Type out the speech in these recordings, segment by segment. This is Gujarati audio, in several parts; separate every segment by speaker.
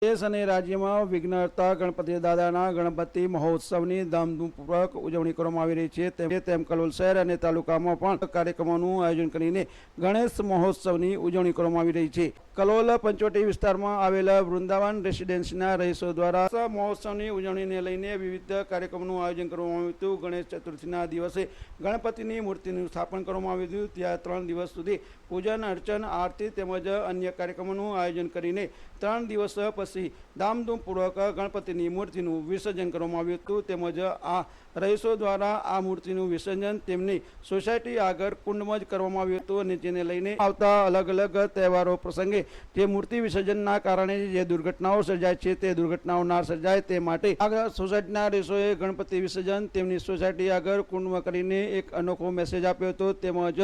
Speaker 1: देश અને રાજ્યમાં વિઘ્નહર્તા ગણપતિ દાદાના ગણપતિ મહોત્સવની ધામધૂમપૂર્વક ઉજવણી કરવામાં આવી રહી છે તેમ કલોલ શહેર અને તાલુકામાં પણ કાર્યક્રમોનું આયોજન કરીને ગણેશ મહોત્સવની ઉજવણી કરવામાં આવી રહી છે. કલોલ પંચવટી વિસ્તારમાં આવેલા વૃંદાવન રેસિડેન્સીના રહીશો દ્વારા મહોત્સવની ઉજવણીને લઈને વિવિધ કાર્યક્રમોનું આયોજન કરવામાં આવ્યું હતું. ગણેશ ચતુર્થીના દિવસે ગણપતિની મૂર્તિનું સ્થાપન કરવામાં આવ્યું હતું. ત્યાં 3 દિવસ સુધી પૂજન અર્ચન આરતી તેમજ અન્ય કાર્યક્રમોનું આયોજન કરીને 3 દિવસ પછી ધામધૂમપૂર્વક ગણપતિની મૂર્તિનું વિસર્જન કરવામાં આવ્યું હતું. તેમજ આ રહીશો દ્વારા આ મૂર્તિનું વિસર્જન તેમની સોસાયટી આગળ કુંડમાં જ કરવામાં આવ્યું હતું અને જેને લઈને આવતા અલગ અલગ તહેવારો પ્રસંગે જે મૂર્તિ વિસર્જનના કારણે જે દુર્ઘટનાઓ સર્જાય છે તે દુર્ઘટનાઓ ના સર્જાય તે માટે આ સોસાયટીના રહીશોએ ગણપતિ વિસર્જન તેમની સોસાયટી આગળ કુંડમાં કરીને એક અનોખો મેસેજ આપ્યો હતો. તેમજ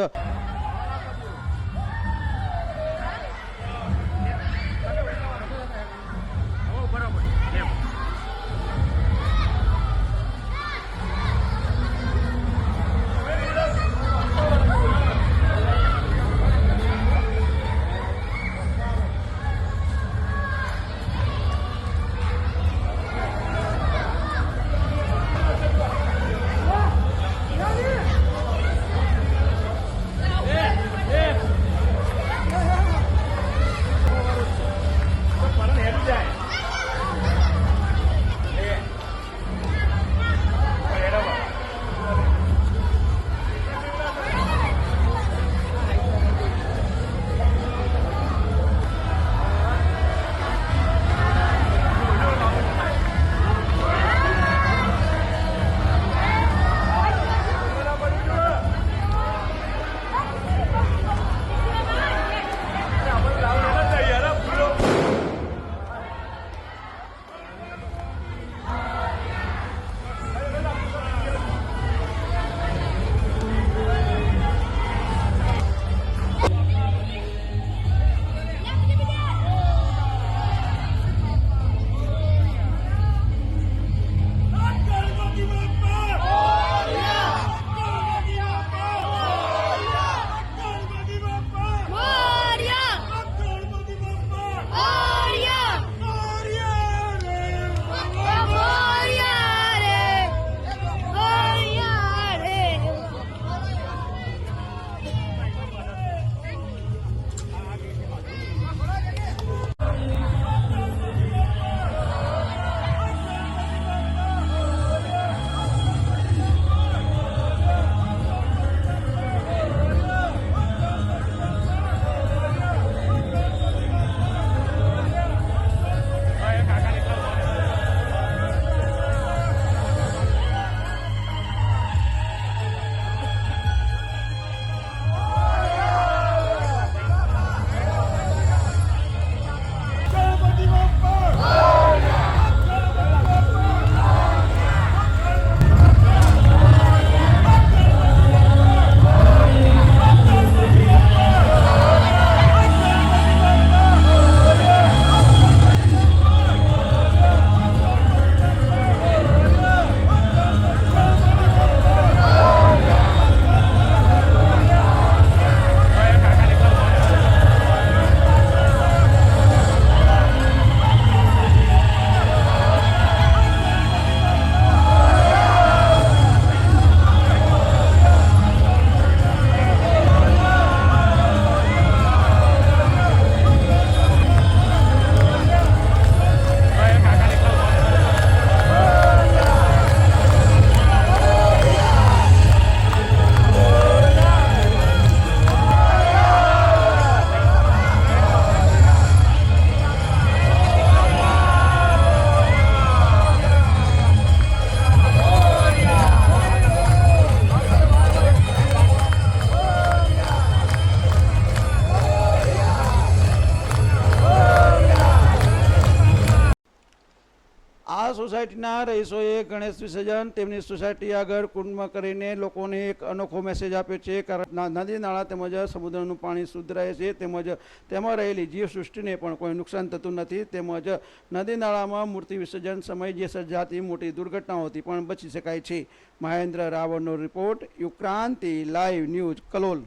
Speaker 1: આ સોસાયટીના રહીશોએ ગણેશ વિસર્જન તેમની સોસાયટી આગળ કુંડમાં કરીને લોકોને એક અનોખો મેસેજ આપ્યો છે. કારણ નદી નાળા તેમજ સમુદ્રનું પાણી શુદ્ધ રહે છે તેમજ તેમાં રહેલી જીવસૃષ્ટિને પણ કોઈ નુકસાન થતું નથી. તેમજ નદી નાળામાં મૂર્તિ વિસર્જન સમયે જે સર્જાતી મોટી દુર્ઘટનાઓથી પણ બચી શકાય છે. મહેન્દ્ર રાવળનો report, Yukranti live news, Kalol.